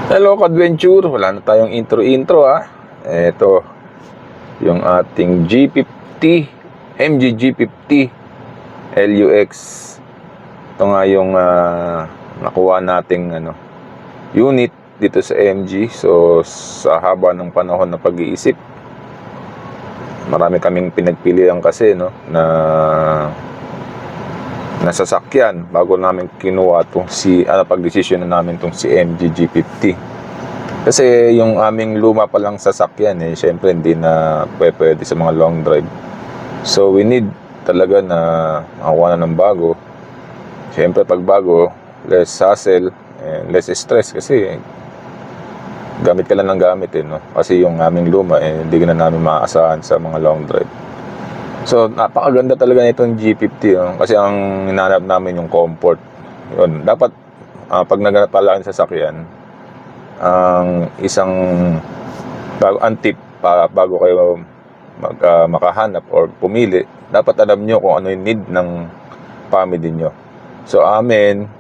Hello ka-adventure, wala na tayong intro Ito, yung ating G50 MG G50 LUX. Ito nga yung nakuha nating unit dito sa MG. So sa haba ng panahon na pag-iisip, marami kaming pinagpilian kasi na sasakyan bago namin kinuha itong pag-desisyon na namin itong si MG G50. Kasi yung aming luma pa lang sasakyan syempre hindi na pwede sa mga long drive. So we need talaga na makakuha na ng bago. Syempre pag bago, less hassle and less stress kasi gamit ka lang ng gamit no? Kasi yung aming luma hindi na namin maaasahan sa mga long drive. So napakaganda talaga nitong G50 kasi ang hinahanap namin yung comfort. Yun, dapat pag naghanap pala ng sasakyan, ang isang tip bago kayo makahanap or pumili, dapat alam nyo kung ano yung need ng family nyo. So amin,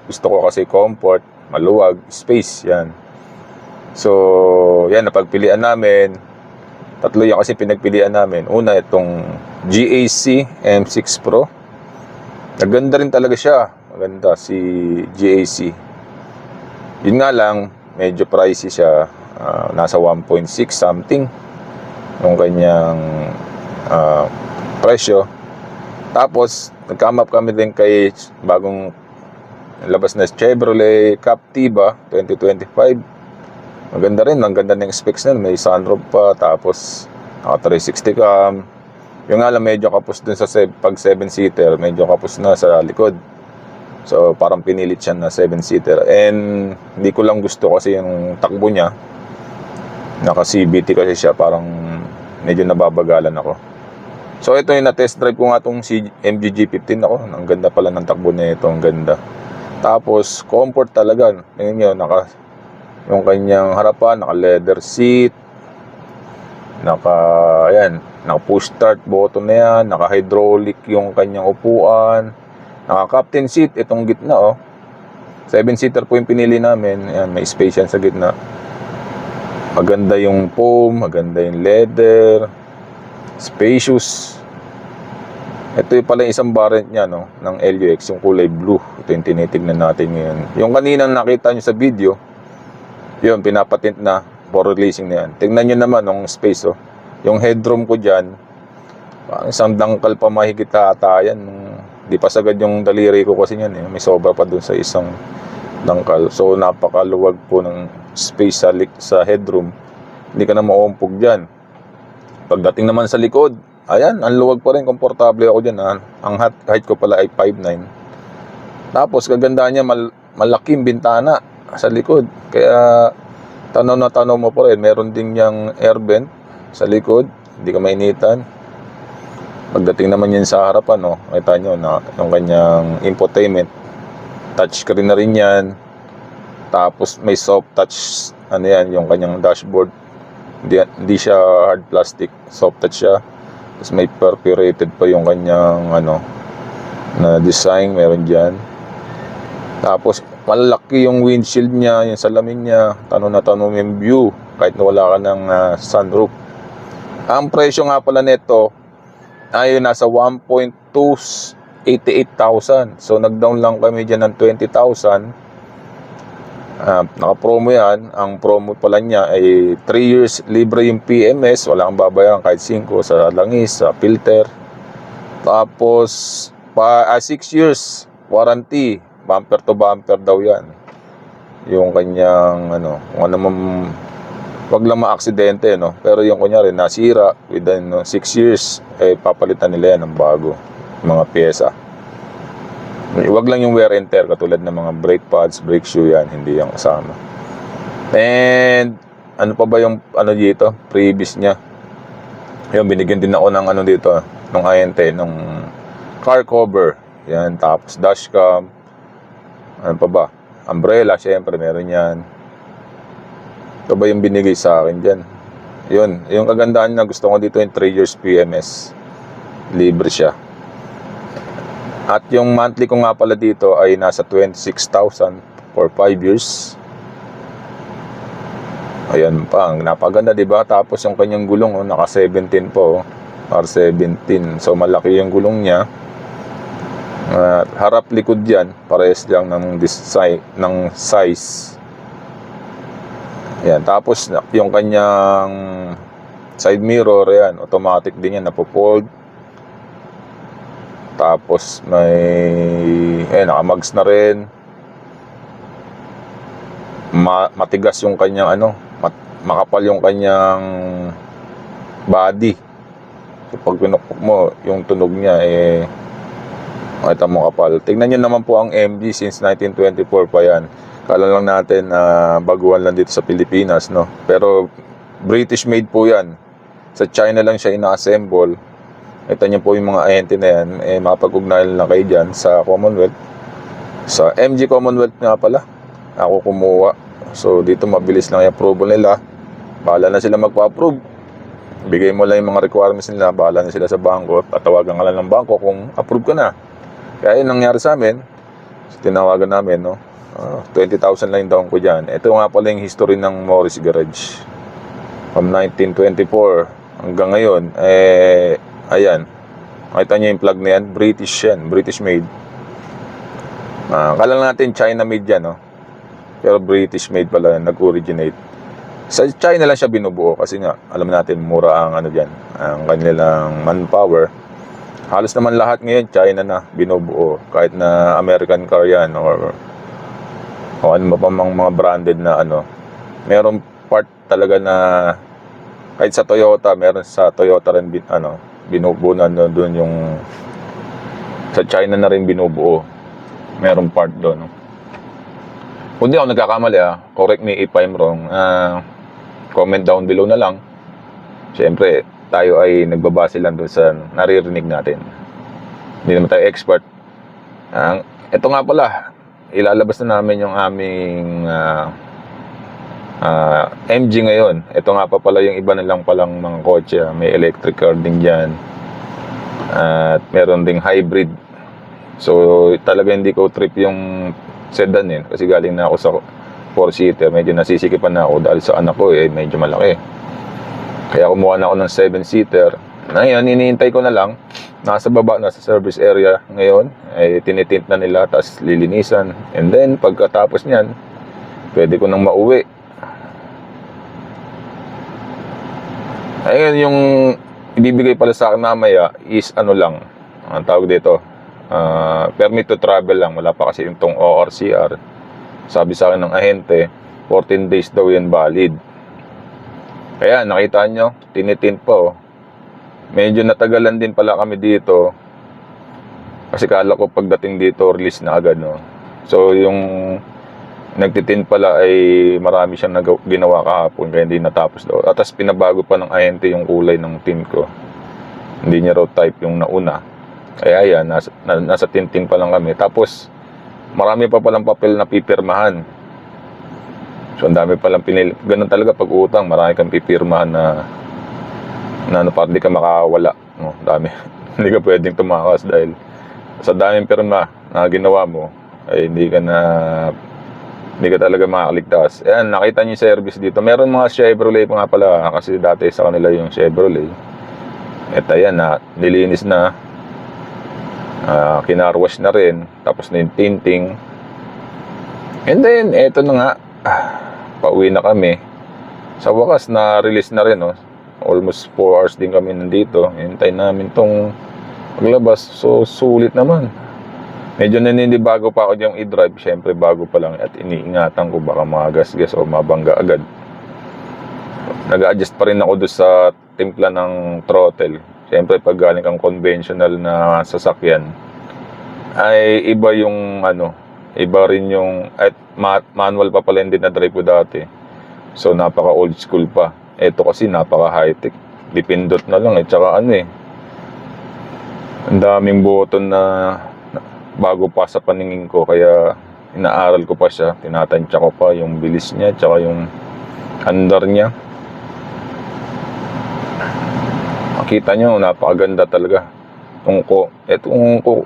gusto ko kasi comfort, maluwag, space, yan. So yan, napagpilian namin. Tatlo yan kasi pinagpilian namin. Una, itong GAC M6 Pro. Naganda rin talaga siya. Maganda si GAC. Yun nga lang, medyo pricey siya. Nasa 1.6 something yung kanyang presyo. Tapos, nag-come up kami din kay bagong labas na Chevrolet Captiva 2025. Maganda rin, ang ganda ng specs na. May sunroof pa, tapos naka 360 cam. Yung nga lang, medyo kapos dun sa pag 7-seater, medyo kapos na sa likod. So parang pinilit siya na 7-seater. And hindi ko lang gusto kasi yung takbo niya. Naka CVT kasi siya, parang medyo nababagalan ako. So ito yung na-test drive ko nga itong MG G15 ako. Ang ganda pala ng takbo niya ito, ang ganda. Tapos comfort talaga. Tingnan nyo, yung kanyang harapan, naka leather seat, naka push start button na yan, naka hydraulic yung kanyang upuan, naka captain seat itong gitna 7-seater po yung pinili namin. Ayan, may space yan sa gitna. Maganda yung foam, maganda yung leather, spacious. Ito yung pala yung isang variant niya ng LUX, yung kulay blue. Ito yung tinitignan natin ngayon. Yung kanina nakita nyo sa video, yun, pinapatent na for releasing na yan. Tingnan nyo naman yung space yung headroom ko dyan, isang dangkal pa mahigit ata yan. Di pa sagad yung daliri ko kasi yan may sobra pa dun sa isang dangkal. So napakaluwag po ng space sa headroom. Hindi ka na mauumpog dyan. Pagdating naman sa likod, ayan, ang luwag pa rin, komportable ako dyan Ang height ko pala ay 5'9". Tapos kagandaan niya, malaking bintana sa likod. Kaya tanaw na tanaw mo pa rin. Meron din yung air vent sa likod, hindi ka mainitan. Pagdating naman yan sa harapan kita nyo na yung kanyang infotainment, touchscreen na rin yan. Tapos may soft touch yung kanyang dashboard. Hindi siya hard plastic, soft touch siya. Tapos may perforated pa yung kanyang na design, meron dyan. Tapos malaki yung windshield niya, yung salamin niya, tanaw na tanaw yung view kahit na wala ka ng sunroof. Ang presyo nga pala nito ay nasa 1.288,000. So nag-down lang kami dyan ng 20,000. Naka-promo yan. Ang promo pala niya ay 3 years libre yung PMS, wala kang babayaran kahit 5 sa langis, sa filter. Tapos 6 years warranty, bumper to bumper daw yan. Yung kanyang kung ano wag lang ma-aksidente pero yung kunyari nasira within 6 years papalitan nila yan ng bago, mga pyesa. Wag lang yung wear and tear katulad ng mga brake pads, brake shoe, yan hindi yung kasama. And ano pa ba yung dito previous niya, yung binigyan din ako ng dito ng INT, ng car cover yan. Tapos dashcam, ano pa ba, umbrella, syempre meron yan. Ito ba yung binigay sa akin dyan? Yun, yung kagandaan na gusto ko dito yung 3 years PMS, libre siya. At yung monthly ko nga pala dito ay nasa 26,000 for 5 years. Ayan pa, ang napaganda, 'di ba? Tapos yung kanyang gulong, oh, naka 17 po, oh. R17. So malaki yung gulong niya. Harap likod yan, parehas lang ng design, ng size. Ayan, tapos yung kanyang side mirror, ayan, automatic din yan, napo-fold. Tapos may, ayan, naka-mags na rin. Matigas yung kanyang makapal yung kanyang body. So pag pinukpok mo, yung tunog niya makita mo kapal. Tingnan nyo naman po ang MG since 1924 pa yan. Kala lang natin na baguhan lang dito sa Pilipinas, no? Pero British made po yan. Sa China lang siya ina-assemble. Kita nyo po yung mga ahente na yan, mapag-ugnayan lang kayo dyan sa Commonwealth. Sa MG Commonwealth nga pala, ako kumuha. So dito mabilis lang yung approval nila. Bahala na sila magpa-approve. Bigay mo lang yung mga requirements nila, bahala na sila sa bangko. Tatawagan ka lang ng bangko kung approve ka na. Kaya yun nangyari sa amin. So, tinawagan namin, no? 20,000 lang yung down ko dyan. Ito nga pala yung history ng Morris Garage. From 1924 hanggang ngayon, ayan. Makita nyo yung plug na yan. British yan. British made. Kala natin China made yan, no? Pero British made pala yan. Nag-originate. Sa China lang siya binubuo. Kasi nga, alam natin, mura ang dyan. Ang kanilang manpower. Halos naman lahat ngayon, China na binubuo. Kahit na American car yan or ano pa mga branded na merong part talaga na kahit sa Toyota, meron sa Toyota rin binubuo na doon yung sa China na rin binubuo. Merong part doon. Kung di ako nagkakamali, correct me if I'm wrong. Comment down below na lang. Siyempre, tayo ay nagbabase lang doon sa naririnig natin. Hindi naman tayo expert. Ito nga pala, ilalabas na namin yung aming MG ngayon. Ito nga pa pala yung iba na lang palang mga kotse. May electric car din dyan. At meron ding hybrid. So talaga hindi ko trip yung sedan kasi galing na ako sa 4-seater. Medyo nasisikipan na ako dahil sa anak ko medyo malaki. Kaya kumuha na ako ng 7-seater. Ngayon, iniintay ko na lang. Nasa baba, nasa service area ngayon. Tinitint na nila, tapos lilinisan. And then, pagkatapos niyan, pwede ko nang mauwi. Ayun, yung ibibigay pala sa akin mamaya is lang. Ang tawag dito, permit to travel lang. Wala pa kasi itong ORCR. Sabi sa akin ng ahente, 14 days daw yan valid. Kaya nakita nyo, tinitint po. Medyo natagalan din pala kami dito. Kasi kala ko pagdating dito, release na agad, no? So yung nagtitint pala ay marami siyang ginawa kahapon, kaya hindi natapos daw. At tas pinabago pa ng ahente yung kulay ng tint ko. Hindi niya raw type yung nauna. Kaya yan, nasa tinting pa lang kami. Tapos marami pa palang papel na pipirmahan. So, ang dami palang ganun talaga pag utang, marami kang pipirmahan na para di ka makawala. Dami. Hindi ka pwedeng tumakas dahil sa daming pirma na ginawa mo, ay hindi ka talaga makakaligtas. Ayan, nakita niyo yung service dito. Meron mga Chevrolet pa nga pala, kasi dati sa kanila yung Chevrolet. Ito yan, nilinis na. Kinarwash na rin. Tapos na yung tinting. And then, eto na nga. Pauwi na kami. Sa wakas, na-release na rin, no? Almost 4 hours din kami nandito. Hintay namin tong paglabas. So, sulit naman. Medyo bago pa ako diyang i-drive. Siyempre, bago pa lang. At iniingatan ko baka magasgas o mabangga agad. Nag-a-adjust pa rin ako doon sa timpla ng throttle. Siyempre, pag galing kang conventional na sasakyan, ay iba yung iba rin yung at manual pa pala hindi na drive ko dati. So napaka old school pa. Ito kasi napaka high tech. Dipindot na lang tsaka ang daming button na bago pa sa paningin ko, kaya inaaral ko pa siya, tinatansya ko pa yung bilis niya tsaka yung andar niya. Makita nyo, napakaganda talaga. Kung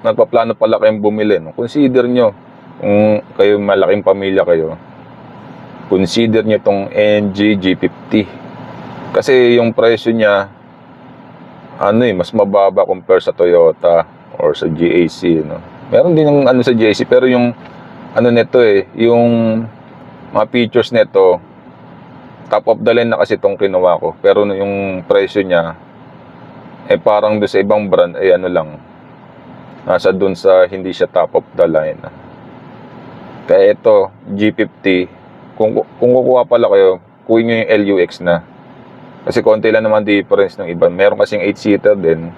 nagpaplano pala kayong bumili, consider nyo kung kayo malaking pamilya kayo, consider nyo itong NG G50. Kasi yung presyo niya, mas mababa compare sa Toyota or sa GAC, no? Meron din ng sa GAC, pero yung nito yung mga features nito, top of the line na kasi itong kinuha ko. Pero yung presyo niya, parang doon sa ibang brand, lang, nasa doon sa hindi siya top of the line. Kaya ito, G50, kung kukuha pala kayo, kuhin nyo yung LUX na. Kasi konti lang naman difference ng iba. Meron kasing 8-seater din.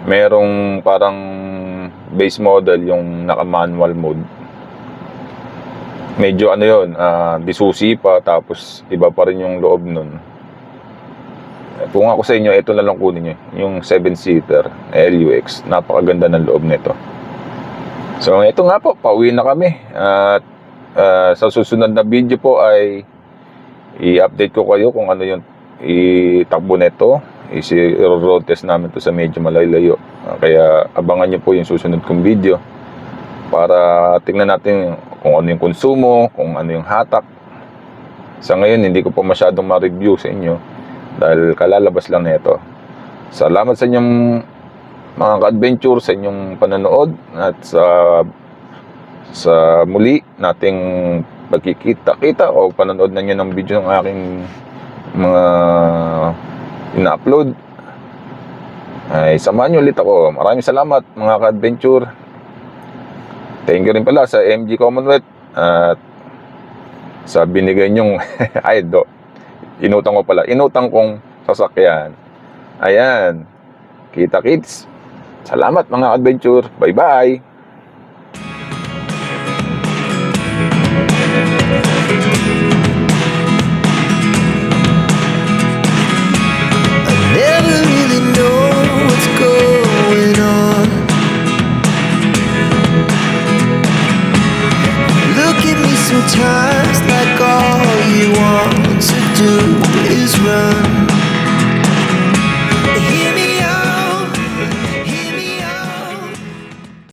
Merong parang base model, yung naka-manual mode. Medyo yun, disusi pa, tapos iba pa rin yung loob nun. Kung ako sa inyo, ito na lang kunin nyo. Yung 7-seater, LUX. Napakaganda ng loob nito. So, ito nga po, pauwi na kami. At sa susunod na video po ay i-update ko kayo kung ano yung itakbo nito. I-road test namin to sa medyo malayo. Kaya abangan nyo po yung susunod kong video para tingnan natin kung ano yung konsumo, kung ano yung hatak. Sa ngayon, hindi ko pa masyadong ma-review sa inyo dahil kalalabas lang nito. Salamat sa inyong mga ka-adventure, sa inyong panonood, at sa muli nating pagkikita-kita o panonood na nyo ng video ng aking mga ina-upload. Ay samahan nyo ulit ako. Maraming salamat mga ka-adventure. Thank you rin pala sa MG Commonwealth at sa binigay nyong inutang kong sasakyan. Ayan, kita kids. Salamat mga adventure. Bye bye. Never really know what's going on. Look at me sometimes like